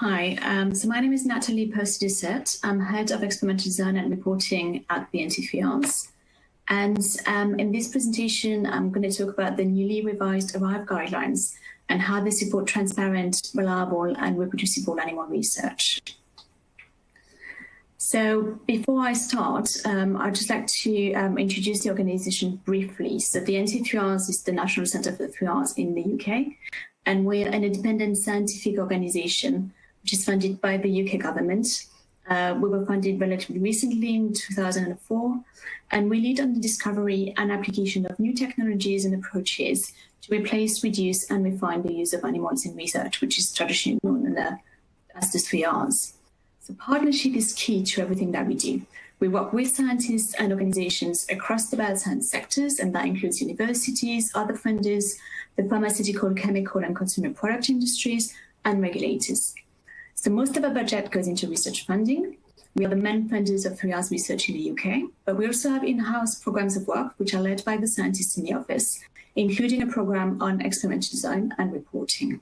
Hi, so my name is Nathalie Percie Sert. I'm Head of Experimental Design and Reporting at the NCFIANS. And in this presentation, I'm going to talk about the newly revised ARRIVE guidelines and how they support transparent, reliable, and reproducible animal research. So before I start, I'd just like to introduce the organization briefly. So the NCFIANS is the National Centre for the Three Rs in the UK, and we're an independent scientific organization which is funded by the UK government. We were funded relatively recently in 2004, and we lead on the discovery and application of new technologies and approaches to replace, reduce, and refine the use of animals in research, which is traditionally known as the 3 Rs. So partnership is key to everything that we do. We work with scientists and organizations across the bioscience sectors, and that includes universities, other funders, the pharmaceutical, chemical, and consumer product industries, and regulators. So most of our budget goes into research funding. We are the main funders of 3 Rs research in the UK, but we also have in-house programs of work which are led by the scientists in the office, including a program on experimental design and reporting.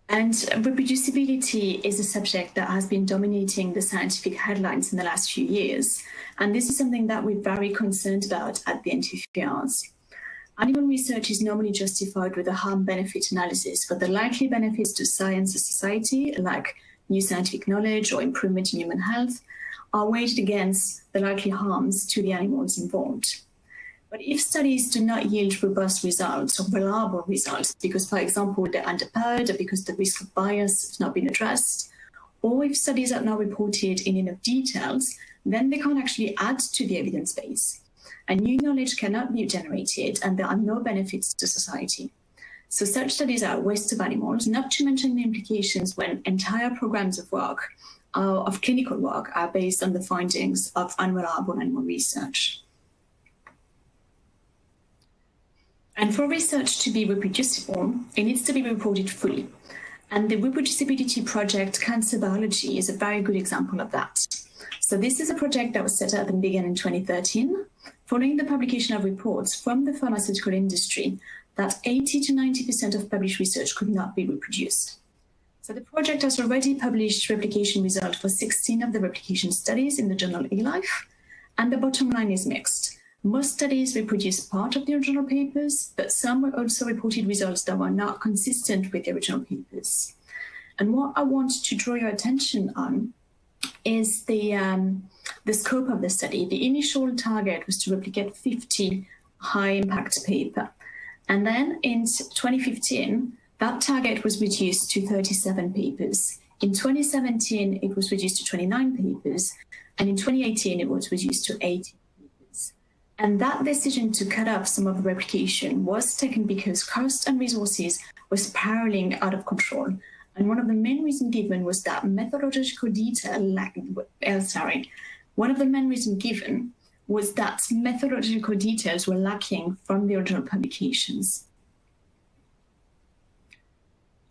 And reproducibility is a subject that has been dominating the scientific headlines in the last few years. And this is something that we're very concerned about at the NCFIANS. Animal research is normally justified with a harm-benefit analysis, but the likely benefits to science or society, like new scientific knowledge or improvement in human health, are weighed against the likely harms to the animals involved. But if studies do not yield robust results or reliable results, because, for example, they're underpowered or because the risk of bias has not been addressed, or if studies are not reported in enough details, then they can't actually add to the evidence base. And new knowledge cannot be generated, and there are no benefits to society. So such studies are a waste of animals, not to mention the implications when entire programs of work, of clinical work, are based on the findings of unreliable animal research. And for research to be reproducible, it needs to be reported fully. And the Reproducibility project, Cancer Biology, is a very good example of that. So this is a project that was set up and began in 2013, following the publication of reports from the pharmaceutical industry that 80 to 90% of published research could not be reproduced. So the project has already published replication results for 16 of the replication studies in the journal eLife, and the bottom line is mixed. Most studies reproduced part of the original papers, but some were also reported results that were not consistent with the original papers. And what I want to draw your attention on is the scope of the study. The initial target was to replicate 50 high-impact papers. And then in 2015, that target was reduced to 37 papers. In 2017, it was reduced to 29 papers. And in 2018, it was reduced to 80 papers. And that decision to cut off some of the replication was taken because cost and resources were spiraling out of control. And one of the main reasons given was that methodological detail One of the main reasons given was that methodological details were lacking from the original publications.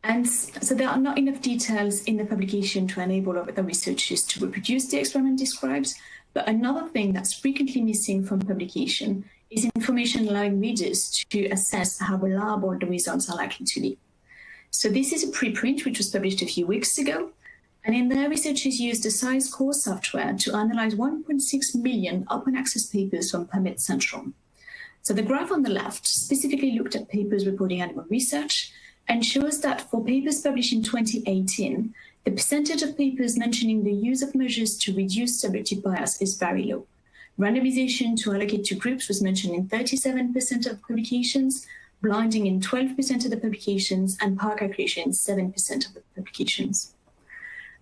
And so there are not enough details in the publication to enable the researchers to reproduce the experiment described. But another thing that's frequently missing from publication is information allowing readers to assess how reliable the results are likely to be. So this is a preprint which was published a few weeks ago. And in there, researchers used the SciScore software to analyze 1.6 million open access papers from PubMed Central. So the graph on the left specifically looked at papers reporting animal research and shows that for papers published in 2018, the percentage of papers mentioning the use of measures to reduce subjective bias is very low. Randomization to allocate to groups was mentioned in 37% of publications, blinding in 12% of the publications, and power calculation in 7% of the publications.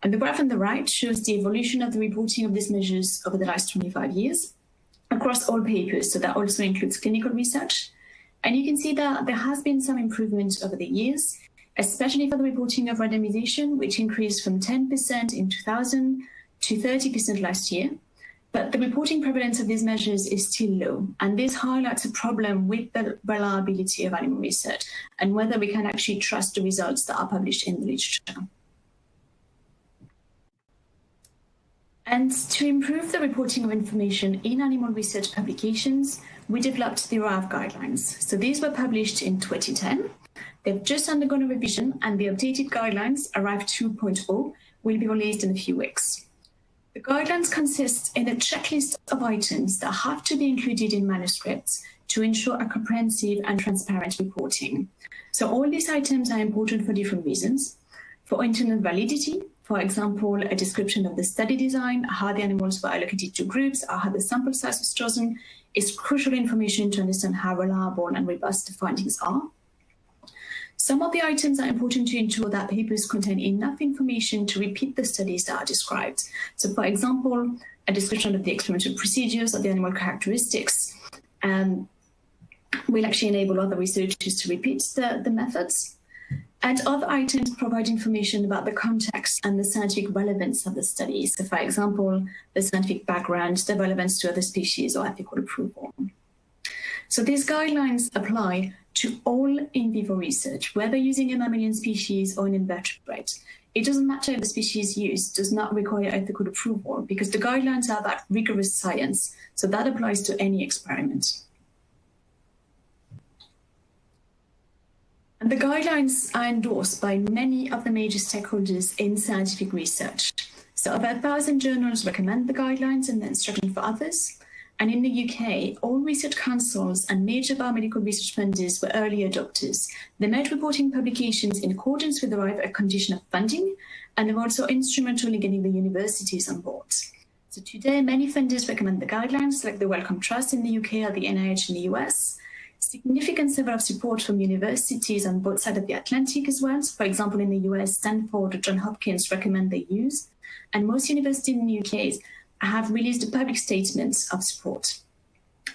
And the graph on the right shows the evolution of the reporting of these measures over the last 25 years across all papers, so that also includes clinical research. And you can see that there has been some improvement over the years, especially for the reporting of randomization, which increased from 10% in 2000 to 30% last year. But the reporting prevalence of these measures is still low, and this highlights a problem with the reliability of animal research and whether we can actually trust the results that are published in the literature. And to improve the reporting of information in animal research publications, we developed the ARRIVE guidelines. So these were published in 2010, They've just undergone a revision, and the updated guidelines, Arrive 2.0, will be released in a few weeks. The guidelines consist in a checklist of items that have to be included in manuscripts to ensure a comprehensive and transparent reporting. So all these items are important for different reasons. For internal validity, for example, a description of the study design, how the animals were allocated to groups, or how the sample size was chosen, is crucial information to understand how reliable and robust the findings are. Some of the items are important to ensure that papers contain enough information to repeat the studies that are described. So, for example, a description of the experimental procedures or the animal characteristics will actually enable other researchers to repeat the methods. And other items provide information about the context and the scientific relevance of the study. So, for example, the scientific background, the relevance to other species, or ethical approval. So these guidelines apply to all in vivo research, whether using a mammalian species or an invertebrate. It doesn't matter if the species used does not require ethical approval, because the guidelines are about rigorous science. So that applies to any experiment. And the guidelines are endorsed by many of the major stakeholders in scientific research. So over 1,000 journals recommend the guidelines and the instruction for others. And in the UK, all research councils and major biomedical research funders were early adopters. They made reporting publications in accordance with the right condition of funding, and they were also instrumental in getting the universities on board. So today, many funders recommend the guidelines, like the Wellcome Trust in the UK or the NIH in the US. Significant level of support from universities on both sides of the Atlantic as well. So for example, in the US, Stanford or Johns Hopkins recommend they use, and most universities in the UK have released a public statement of support.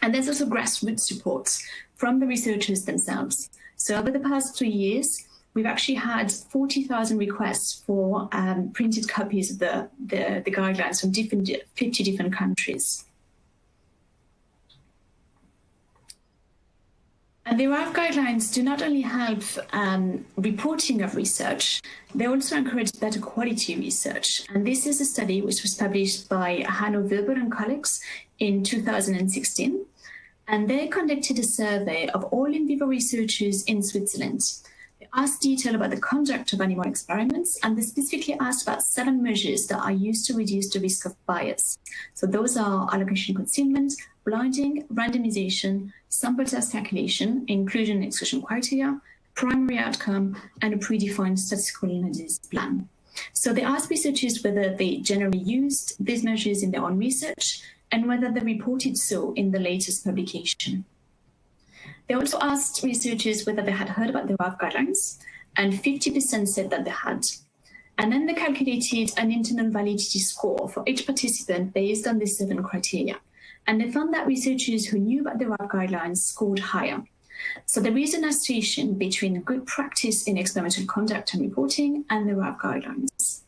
And there's also grassroots support from the researchers themselves. So over the past 3 years, we've actually had 40,000 requests for printed copies of the guidelines from 50 different countries. And the Arrive guidelines do not only help reporting of research, they also encourage better quality research. And this is a study which was published by Hanno Wilber and colleagues in 2016. And they conducted a survey of all in vivo researchers in Switzerland. They asked detail about the conduct of animal experiments, and they specifically asked about 7 measures that are used to reduce the risk of bias. So those are allocation concealment, blinding, randomisation, sample size calculation, inclusion and exclusion criteria, primary outcome, and a predefined statistical analysis plan. So they asked researchers whether they generally used these measures in their own research and whether they reported so in the latest publication. They also asked researchers whether they had heard about the Arrive guidelines, and 50% said that they had. And then they calculated an internal validity score for each participant based on these 7 criteria. And they found that researchers who knew about the Arrive guidelines scored higher. So there is an association between good practice in experimental conduct and reporting and the Arrive guidelines.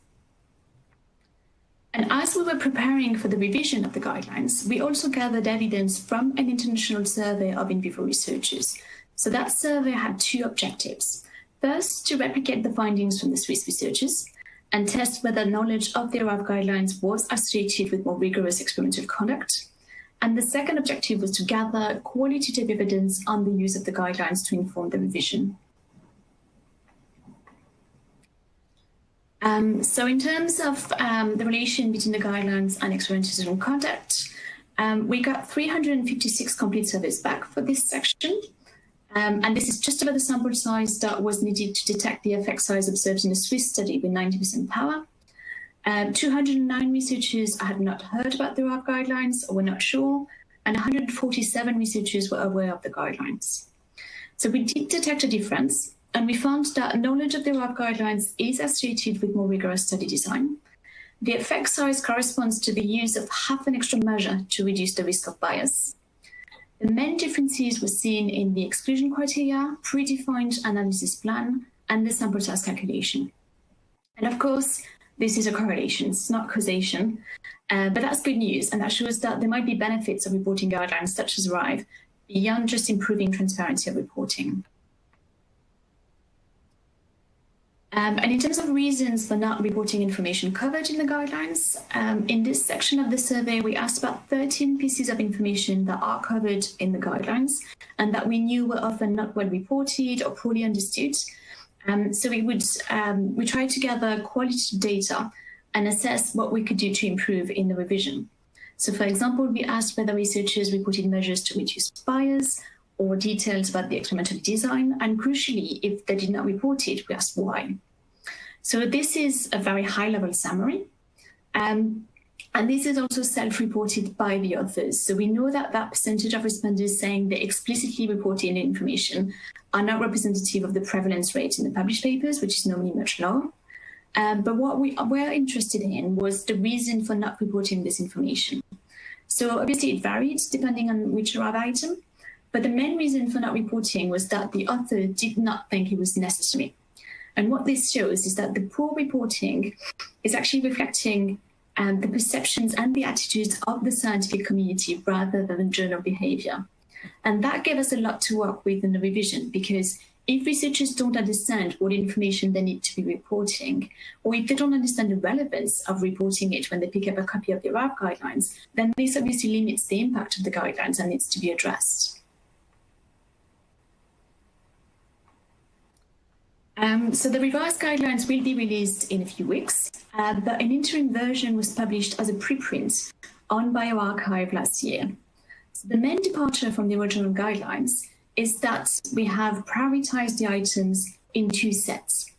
And as we were preparing for the revision of the guidelines, we also gathered evidence from an international survey of in vivo researchers. So that survey had 2 objectives. First, to replicate the findings from the Swiss researchers and test whether knowledge of the Arrive guidelines was associated with more rigorous experimental conduct. And the second objective was to gather qualitative evidence on the use of the guidelines to inform the revision. So in terms of the relation between the guidelines and experimental conduct, we got 356 complete surveys back for this section. And this is just about the sample size that was needed to detect the effect size observed in a Swiss study with 90% power. 209 researchers had not heard about the Arrive guidelines or were not sure, and 147 researchers were aware of the guidelines. So we did detect a difference, and we found that knowledge of the Arrive guidelines is associated with more rigorous study design. The effect size corresponds to the use of half an extra measure to reduce the risk of bias. The main differences were seen in the exclusion criteria, predefined analysis plan, and the sample size calculation. And of course, this is a correlation, it's not causation, but that's good news, and that shows that there might be benefits of reporting guidelines such as Arrive beyond just improving transparency of reporting. And in terms of reasons for not reporting information covered in the guidelines, in this section of the survey, we asked about 13 pieces of information that are covered in the guidelines and that we knew were often not well reported or poorly understood. So we tried to gather qualitative data and assess what we could do to improve in the revision. So for example, we asked whether researchers reported measures to reduce bias or details about the experimental design, and crucially, if they did not report it, we asked why. So this is a very high-level summary. And this is also self-reported by the authors. So we know that that percentage of responders saying they explicitly reported information are not representative of the prevalence rate in the published papers, which is normally much lower. But what we were interested in was the reason for not reporting this information. So obviously it varied depending on which arrive item, but the main reason for not reporting was that the author did not think it was necessary. And what this shows is that the poor reporting is actually reflecting the perceptions and the attitudes of the scientific community rather than journal behavior. And that gave us a lot to work with in the revision, because if researchers don't understand what information they need to be reporting, or if they don't understand the relevance of reporting it when they pick up a copy of the RAB guidelines, then this obviously limits the impact of the guidelines and needs to be addressed. So the revised guidelines will be released in a few weeks, but an interim version was published as a preprint on bioRxiv last year. So the main departure from the original guidelines is that we have prioritized the items in two sets,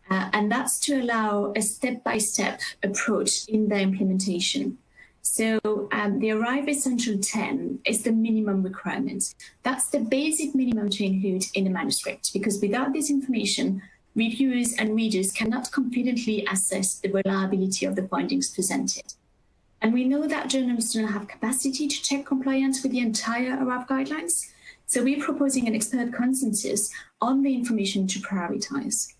and that's to allow a step-by-step approach in their implementation. So the Arrive Essential 10 is the minimum requirement. That's the basic minimum to include in a manuscript, because without this information, reviewers and readers cannot confidently assess the reliability of the findings presented. And we know that journals do not have capacity to check compliance with the entire Arrive guidelines, so we're proposing an expert consensus on the information to prioritize.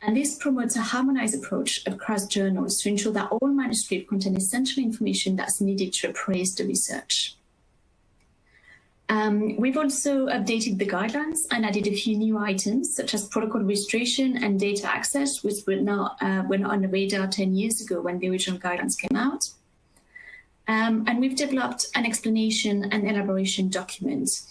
And this promotes a harmonized approach across journals to ensure that all manuscripts contain essential information that's needed to appraise the research. We've also updated the guidelines and added a few new items, such as protocol registration and data access, which were not on the radar 10 years ago when the original guidelines came out. And we've developed an explanation and elaboration document.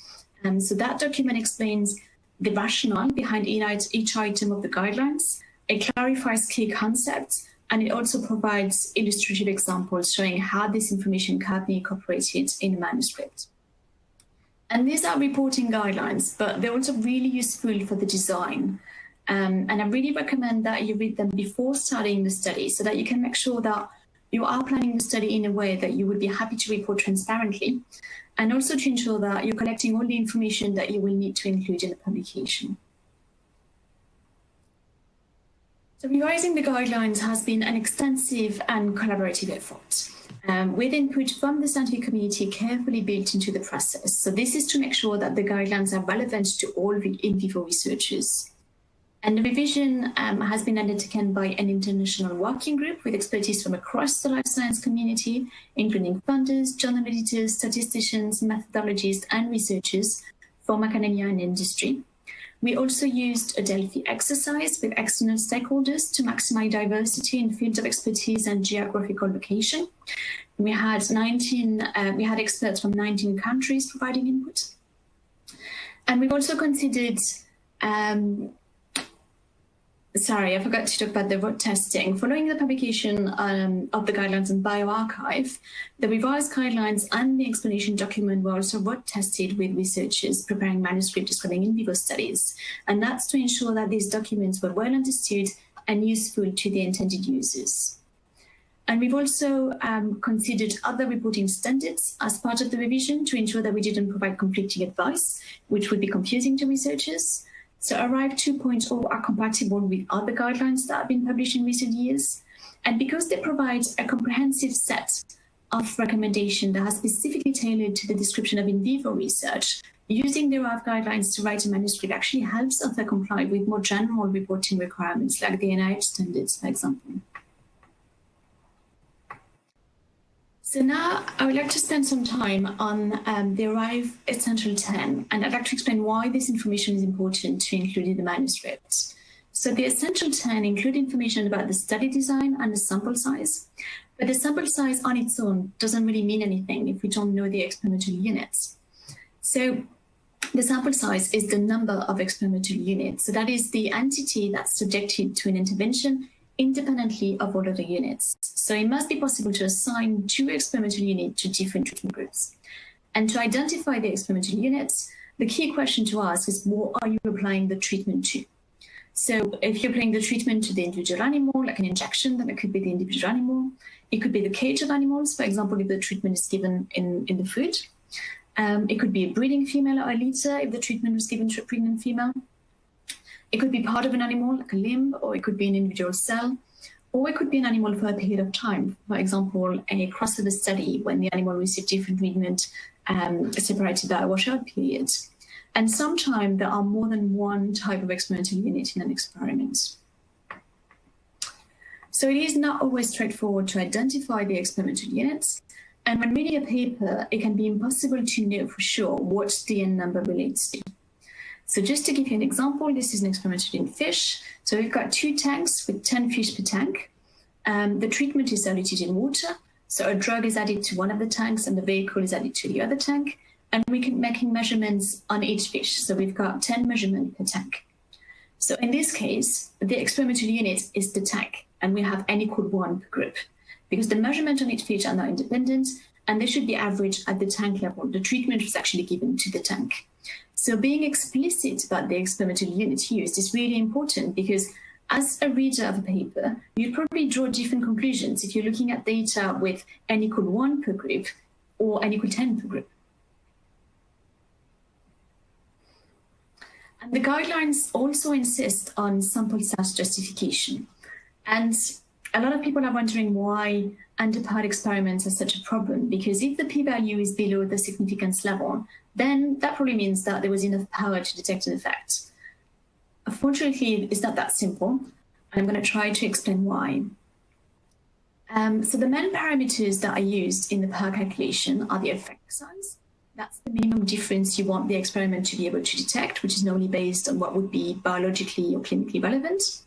So that document explains the rationale behind each item of the guidelines. It clarifies key concepts, and it also provides illustrative examples showing how this information can be incorporated in a manuscript. And these are reporting guidelines, but they're also really useful for the design. And I really recommend that you read them before starting the study so that you can make sure that you are planning the study in a way that you would be happy to report transparently, and also to ensure that you're collecting all the information that you will need to include in the publication. So revising the guidelines has been an extensive and collaborative effort, with input from the scientific community carefully built into the process. So this is to make sure that the guidelines are relevant to all the in vivo researchers. And the revision has been undertaken by an international working group with expertise from across the life science community, including funders, journal editors, statisticians, methodologists, and researchers from academia and industry. We also used a Delphi exercise with external stakeholders to maximize diversity in fields of expertise and geographical location. We had experts from 19 countries providing input. And we've also considered sorry, I forgot to talk about the road testing. Following the publication of the guidelines in bioRxiv, the revised guidelines and the explanation document were also road tested with researchers preparing manuscripts describing in vivo studies. And that's to ensure that these documents were well understood and useful to the intended users. And we've also considered other reporting standards as part of the revision to ensure that we didn't provide conflicting advice, which would be confusing to researchers. So Arrive 2.0 are compatible with other guidelines that have been published in recent years. And because they provide a comprehensive set of recommendations that are specifically tailored to the description of in vivo research, using the Arrive guidelines to write a manuscript actually helps authors comply with more general reporting requirements like the NIH standards, for example. So now I would like to spend some time on the Arrive Essential 10, and I'd like to explain why this information is important to include in the manuscript. So the Essential 10 include information about the study design and the sample size, but the sample size on its own doesn't really mean anything if we don't know the experimental units. So The sample size is the number of experimental units. So that is the entity that's subjected to an intervention independently of all other units. So it must be possible to assign 2 experimental units to different treatment groups. And to identify the experimental units, the key question to ask is, what are you applying the treatment to? So if you're applying the treatment to the individual animal, like an injection, then it could be the individual animal. It could be the cage of animals, for example, if the treatment is given in the food. It could be a breeding female or a litter if the treatment was given to a pregnant female. It could be part of an animal, like a limb, or it could be an individual cell, or it could be an animal for a period of time. For example, a crossover study when the animal received different treatment separated by a washout period. And sometimes there are more than one type of experimental unit in an experiment. So it is not always straightforward to identify the experimental units. And when reading a paper, it can be impossible to know for sure what the N number relates to. So just to give you an example, this is an experimental in fish. So we've got 2 tanks with 10 fish per tank. The treatment is diluted in water. So a drug is added to one of the tanks and the vehicle is added to the other tank. And we can make measurements on each fish. So we've got 10 measurements per tank. So in this case, the experimental unit is the tank, and we have N = 1 per group, because the measurements on each fish are not independent, and they should be averaged at the tank level. The treatment was actually given to the tank. So being explicit about the experimental unit used is really important, because as a reader of a paper, you'd probably draw different conclusions if you're looking at data with N = 1 per group or N = 10 per group. And the guidelines also insist on sample size justification. And a lot of people are wondering why underpowered experiments are such a problem, because if the p-value is below the significance level, then that probably means that there was enough power to detect an effect. Unfortunately, it's not that simple, and I'm going to try to explain why. So the main parameters that are used in the power calculation are the effect size. That's the minimum difference you want the experiment to be able to detect, which is normally based on what would be biologically or clinically relevant.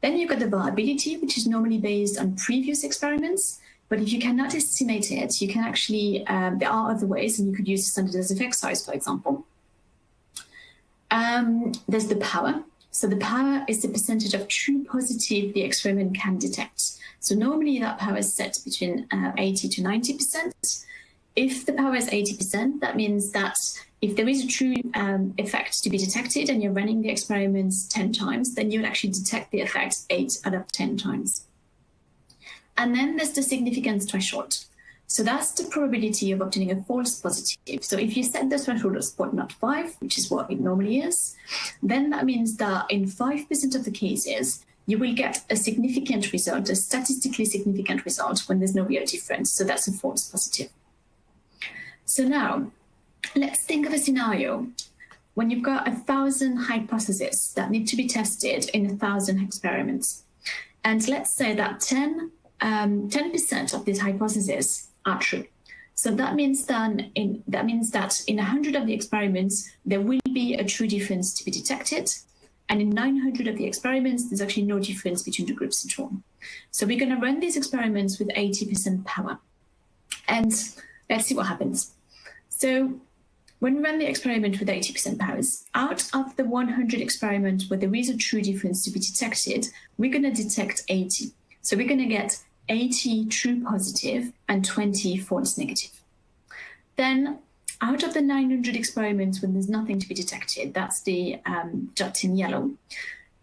Then you've got the variability, which is normally based on previous experiments. But if you cannot estimate it, you can actually, there are other ways, and you could use the standardized effect size, for example. There's the power. So the power is the percentage of true positive the experiment can detect. So normally that power is set between 80 to 90%. If the power is 80%, that means that if there is a true effect to be detected and you're running the experiments 10 times, then you would actually detect the effect 8 out of 10 times. And then there's the significance threshold. So that's the probability of obtaining a false positive. So if you set the threshold as 0.05, which is what it normally is, then that means that in 5% of the cases, you will get a significant result, a statistically significant result when there's no real difference. So that's a false positive. So now, let's think of a scenario when you've got 1,000 hypotheses that need to be tested in 1,000 experiments. And let's say that 10% of these hypotheses are true. So that means that in 100 of the experiments, there will be a true difference to be detected. And in 900 of the experiments, there's actually no difference between the groups at all. So we're going to run these experiments with 80% power. And let's see what happens. So when we run the experiment with 80% powers, out of the 100 experiments where there is a true difference to be detected, we're going to detect 80. So we're going to get 80 true positive and 20 false negative. Then out of the 900 experiments when there's nothing to be detected, that's the dot in yellow,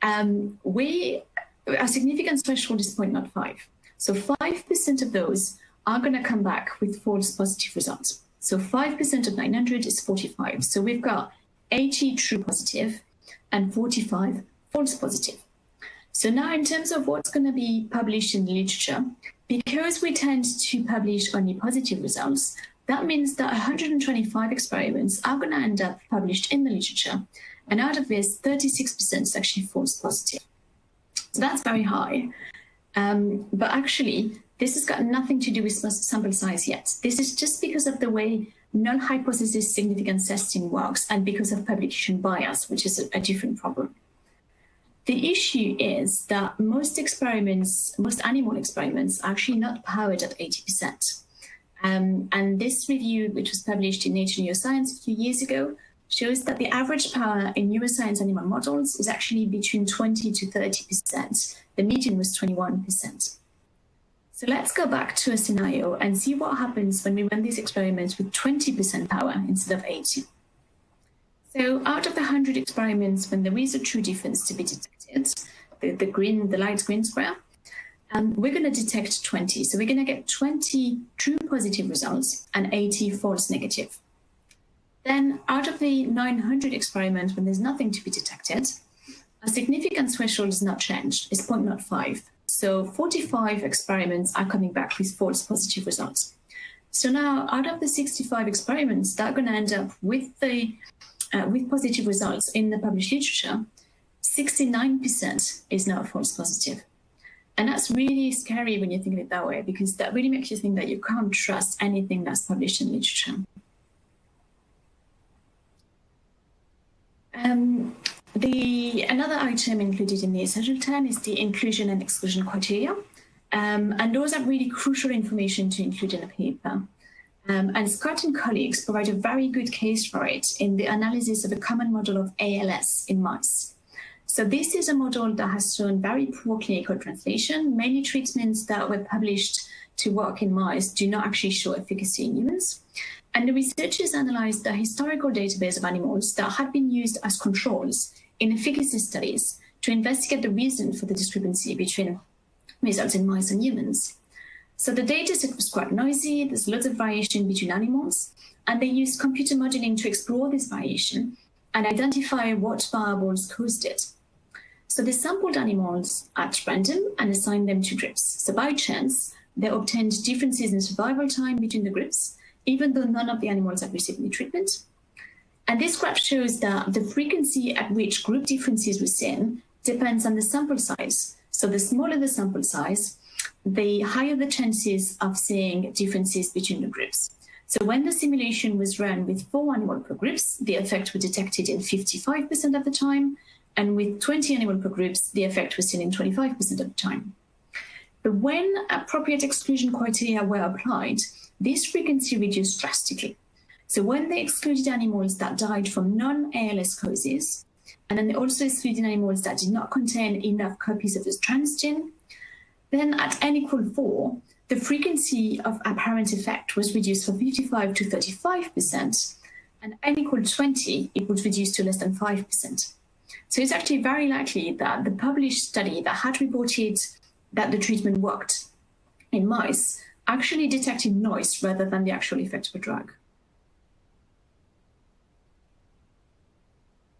our significance threshold is 0.05. So 5% of those are going to come back with false positive results. So 5% of 900 is 45. So we've got 80 true positive and 45 false positive. So now in terms of what's going to be published in the literature, because we tend to publish only positive results, that means that 125 experiments are going to end up published in the literature. And out of this, 36% is actually false positive. So that's very high. But actually, this has got nothing to do with sample size yet. This is just because of the way null hypothesis significance testing works and because of publication bias, which is a different problem. The issue is that most animal experiments are actually not powered at 80%. And this review, which was published in Nature Neuroscience a few years ago, shows that the average power in neuroscience animal models is actually between 20 to 30%. The median was 21%. So let's go back to a scenario and see what happens when we run these experiments with 20% power instead of 80. So out of the 100 experiments, when there is a true difference to be detected, the light green square, we're going to detect 20. So we're going to get 20 true positive results and 80 false negative. Then out of the 900 experiments, when there's nothing to be detected, a significant threshold is not changed, it's 0.05. So 45 experiments are coming back with false positive results. So now out of the 65 experiments that are going to end up with positive results in the published literature, 69% is now false positive. And that's really scary when you think of it that way, because that really makes you think that you can't trust anything that's published in literature. Another item included in the Essential 10 is the inclusion and exclusion criteria. And those are really crucial information to include in a paper. And Scott and colleagues provide a very good case for it in the analysis of a common model of ALS in mice. So this is a model that has shown very poor clinical translation. Many treatments that were published to work in mice do not actually show efficacy in humans. And the researchers analyzed the historical database of animals that had been used as controls in efficacy studies to investigate the reason for the discrepancy between results in mice and humans. So the data set was quite noisy, there's lots of variation between animals, and they used computer modeling to explore this variation and identify what variables caused it. So they sampled animals at random and assigned them to groups. So by chance, they obtained differences in survival time between the groups, even though none of the animals had received any treatment. And this graph shows that the frequency at which group differences were seen depends on the sample size. So the smaller the sample size, the higher the chances of seeing differences between the groups. So when the simulation was run with 4 animals per groups, the effect was detected in 55% of the time, and with 20 animals per groups, the effect was seen in 25% of the time. But when appropriate exclusion criteria were applied, this frequency reduced drastically. So when they excluded animals that died from non-ALS causes, and then they also excluded animals that did not contain enough copies of the transgene, then at n equal 4, the frequency of apparent effect was reduced from 55 to 35%, and n equal 20, it was reduced to less than 5%. So it's actually very likely that the published study that had reported that the treatment worked in mice actually detected noise rather than the actual effect of a drug.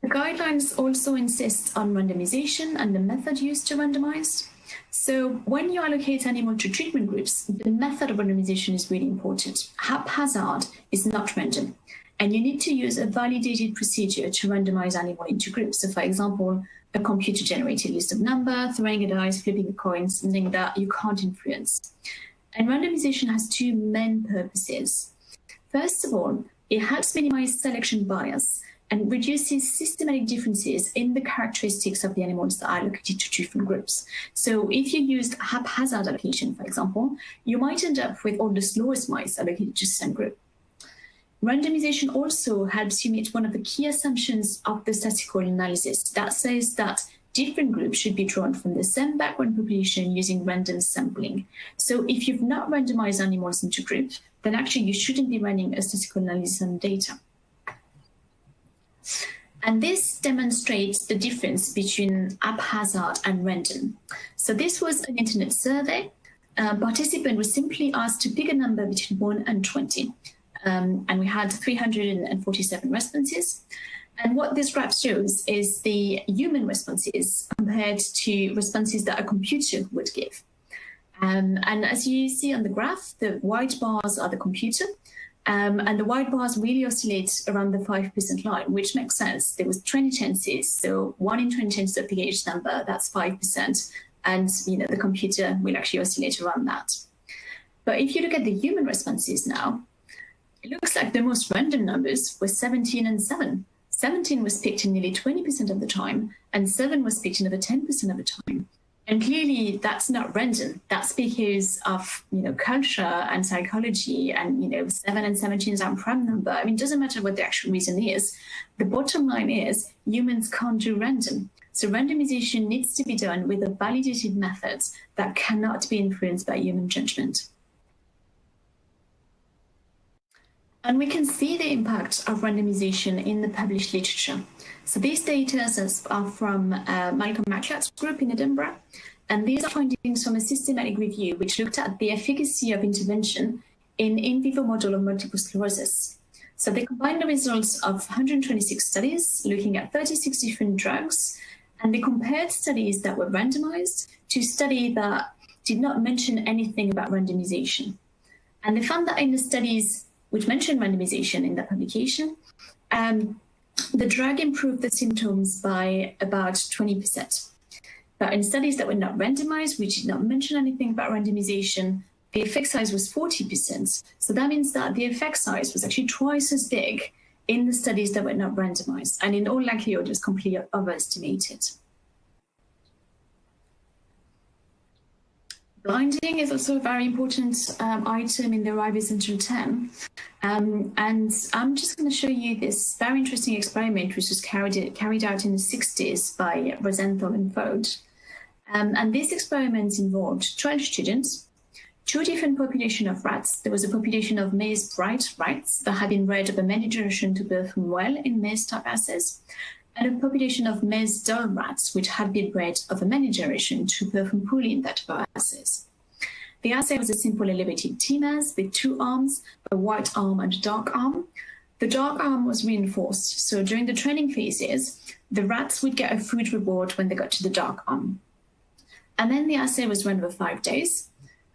The guidelines also insist on randomization and the method used to randomize. So when you allocate animals to treatment groups, the method of randomization is really important. Haphazard is not random, and you need to use a validated procedure to randomize animals into groups. So for example, a computer-generated list of numbers, throwing a dice, flipping a coin, something that you can't influence. And randomization has 2 main purposes. First of all, it helps minimize selection bias and reduces systematic differences in the characteristics of the animals that are allocated to different groups. So if you used haphazard allocation, for example, you might end up with all the slowest mice allocated to the same group. Randomization also helps you meet one of the key assumptions of the statistical analysis that says that different groups should be drawn from the same background population using random sampling. So if you've not randomized animals into groups, then actually you shouldn't be running a statistical analysis on data. And this demonstrates the difference between haphazard and random. So this was an internet survey. Participant was simply asked to pick a number between 1 and 20. And we had 347 responses. And what this graph shows is the human responses compared to responses that a computer would give. And as you see on the graph, the white bars are the computer. And the white bars really oscillate around the 5% line, which makes sense. There was 20 chances, so 1 in 20 chances of picking each number, that's 5%. And the computer will actually oscillate around that. But if you look at the human responses now, it looks like the most random numbers were 17 and 7. 17 was picked in nearly 20% of the time, and 7 was picked in over 10% of the time. And clearly that's not random. That's because of, culture and psychology and, 7 and 17 is our prime number. I mean, it doesn't matter what the actual reason is. The bottom line is humans can't do random. So randomization needs to be done with a validated method that cannot be influenced by human judgment. And we can see the impact of randomization in the published literature. So these data are from Malcolm McLeod's group in Edinburgh, and these are findings from a systematic review which looked at the efficacy of intervention in vivo model of multiple sclerosis. So they combined the results of 126 studies looking at 36 different drugs, and they compared studies that were randomized to studies that did not mention anything about randomization. And they found that in the studies which mentioned randomization in that publication, the drug improved the symptoms by about 20%. But in studies that were not randomized, which did not mention anything about randomization, the effect size was 40%. So that means that the effect size was actually twice as big in the studies that were not randomized, and in all likelihood, it was completely overestimated. Blinding is also a very important item in the Arrive Essential 10. And I'm just going to show you this very interesting experiment, which was carried out in the 60s by Rosenthal and Flawed. And this experiment involved 12 students, 2 different populations of rats. There was a population of maize bright rats that had been bred of a many generation to perform well in maize-type assays, and a population of maize dull rats, which had been bred of a many generation to perform poorly in that type of assays. The assay was a simple elevated T-mass with 2 arms, a white arm and a dark arm. The dark arm was reinforced, so during the training phases, the rats would get a food reward when they got to the dark arm. And then the assay was run over 5 days,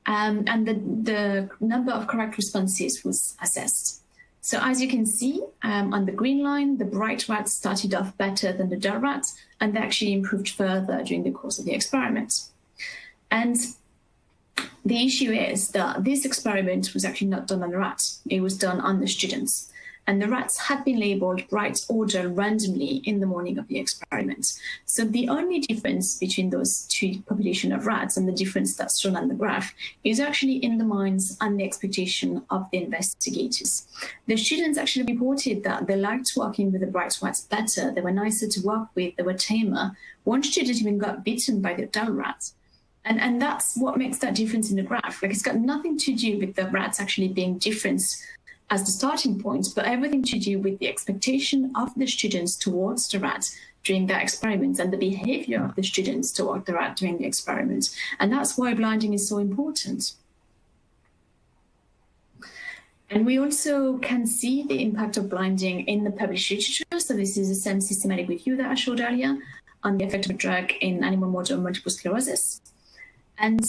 and the number of correct responses was assessed. So as you can see on the green line, the bright rats started off better than the dull rats, and they actually improved further during the course of the experiment. And the issue is that this experiment was actually not done on the rats. It was done on the students. And the rats had been labeled bright or dull randomly in the morning of the experiment. So the only difference between those 2 populations of rats and the difference that's shown on the graph is actually in the minds and the expectation of the investigators. The students actually reported that they liked working with the bright rats better. They were nicer to work with, they were tamer. One student even got bitten by the dull rats. And that's what makes that difference in the graph. Like, it's got nothing to do with the rats actually being different as the starting point, but everything to do with the expectation of the students towards the rat during that experiment and the behavior of the students toward the rat during the experiment. And that's why blinding is so important. And we also can see the impact of blinding in the published literature. So this is the same systematic review that I showed earlier on the effect of a drug in animal model of multiple sclerosis. And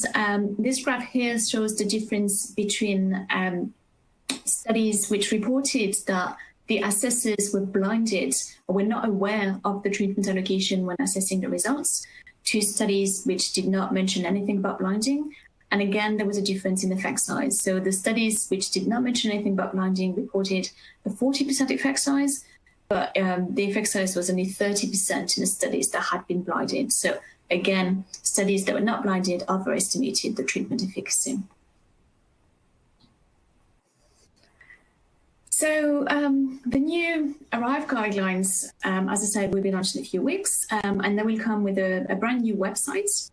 this graph here shows the difference between studies which reported that the assessors were blinded or were not aware of the treatment allocation when assessing the results, to studies which did not mention anything about blinding. And again, there was a difference in effect size. So the studies which did not mention anything about blinding reported a 40% effect size, but the effect size was only 30% in the studies that had been blinded. So again, studies that were not blinded overestimated the treatment efficacy. So the new Arrive guidelines, as I said, will be launched in a few weeks, and they will come with a brand new website.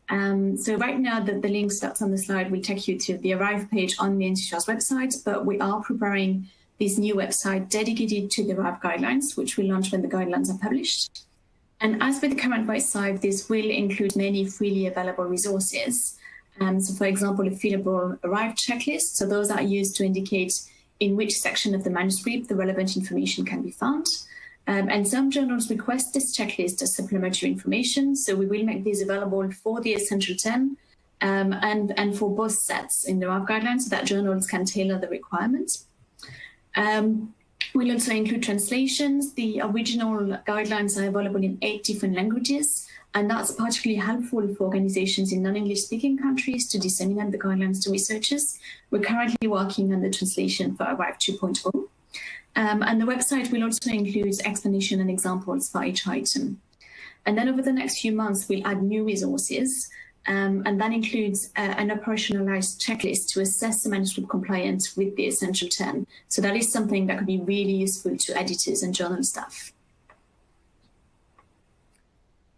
So right now, the link that's on the slide will take you to the Arrive page on the NCHR's website, but we are preparing this new website dedicated to the Arrive guidelines, which will launch when the guidelines are published. And as with the current website, this will include many freely available resources. So for example, a fillable Arrive checklist. So those are used to indicate in which section of the manuscript the relevant information can be found. And some journals request this checklist as supplementary information. So we will make these available for the Essential 10 and for both sets in the Arrive guidelines so that journals can tailor the requirements. We'll also include translations. The original guidelines are available in 8 different languages, and that's particularly helpful for organizations in non-English speaking countries to disseminate the guidelines to researchers. We're currently working on the translation for Arrive 2.0. And the website will also include explanation and examples for each item. And then over the next few months, we'll add new resources. And that includes an operationalized checklist to assess the manuscript compliance with the Essential 10. So that is something that could be really useful to editors and journal staff.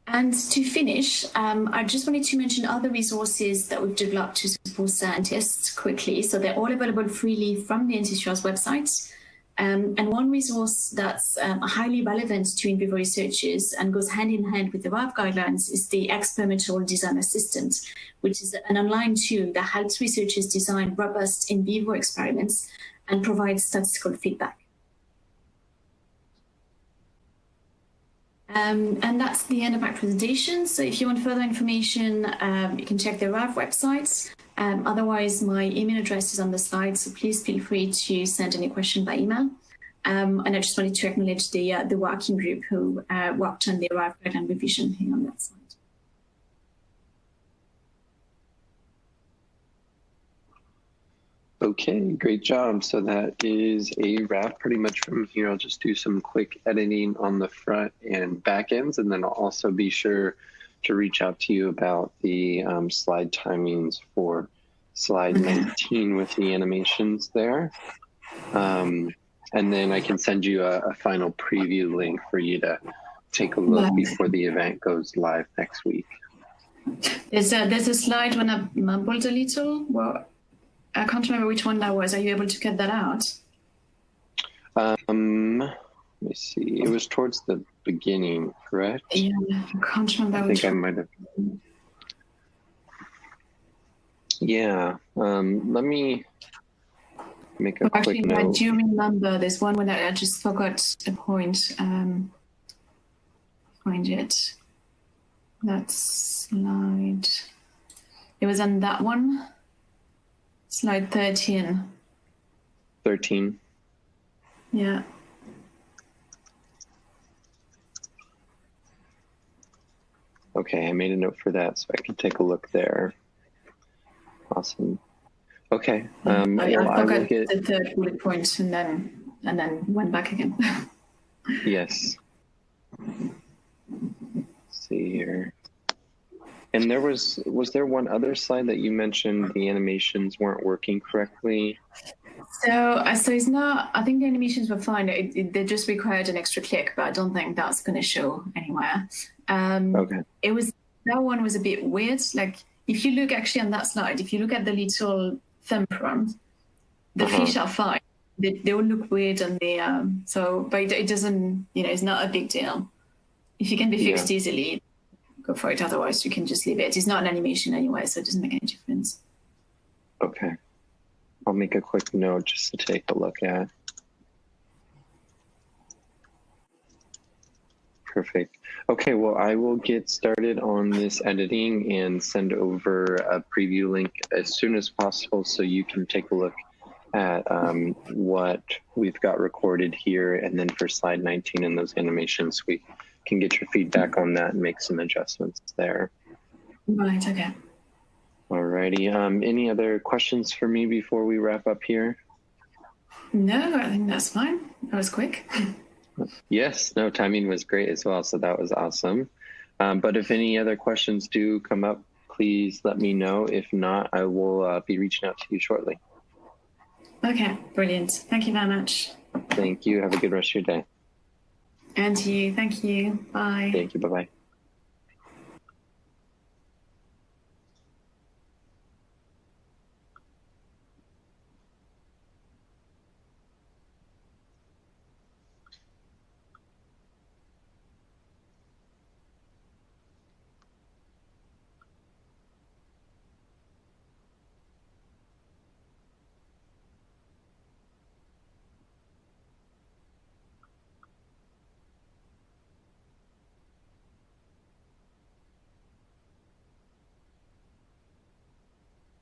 And to finish, I just wanted to mention other resources that we've developed to support scientists quickly. So they're all available freely from the NCCR's website. And one resource that's highly relevant to in vivo researchers and goes hand in hand with the RAV guidelines is the Experimental Design Assistant, which is an online tool that helps researchers design robust in vivo experiments and provides statistical feedback. And that's the end of my presentation. So if you want further information, you can check the RAV website. Otherwise, my email address is on the slide, so please feel free to send any question by email. And I just wanted to acknowledge the working group who worked on the RAV guideline revision here on that slide. Okay, great job. So that is a wrap pretty much from here. I'll just do some quick editing on the front and back ends, and then I'll also be sure to reach out to you about the slide timings for slide 19 with the animations there. And then I can send you a final preview link for you to take a look before the event goes live next week. There's a slide when I mumbled a little. Well, I can't remember which one that was. Are you able to get that out? Let me see. It was towards the beginning, correct? Yeah, I can't remember. I think I might have. Yeah. Let me make a quick note. I do remember there's one when I just forgot a point. Find it. That slide. It was on that one. Slide 13. 13. Yeah. Okay, I made a note for that so I can take a look there. Awesome. Okay. I forgot the third bullet point and then went back again. Yes. Let's see here. And was there one other slide that you mentioned the animations weren't working correctly? So it's not, I think the animations were fine. They just required an extra click, but I don't think that's going to show anywhere. Okay. That one was a bit weird. Like if you look actually on that slide, if you look at the little thumbprint, the fish are fine. They all look weird and but it doesn't, it's not a big deal. If you can be fixed easily, go for it. Otherwise, you can just leave it. It's not an animation anyway, so it doesn't make any difference. Okay. I'll make a quick note just to take a look at. Perfect. Okay, well, I will get started on this editing and send over a preview link as soon as possible so you can take a look at what we've got recorded here. And then for slide 19 and those animations, we can get your feedback on that and make some adjustments there. Right, okay. Alrighty. Any other questions for me before we wrap up here? No, I think that's fine. That was quick. Yes, no, timing was great as well, so that was awesome. But if any other questions do come up, please let me know. If not, I will be reaching out to you shortly. Okay, brilliant. Thank you very much. Thank you. Have a good rest of your day. And you. Thank you. Bye. Thank you. Bye-bye.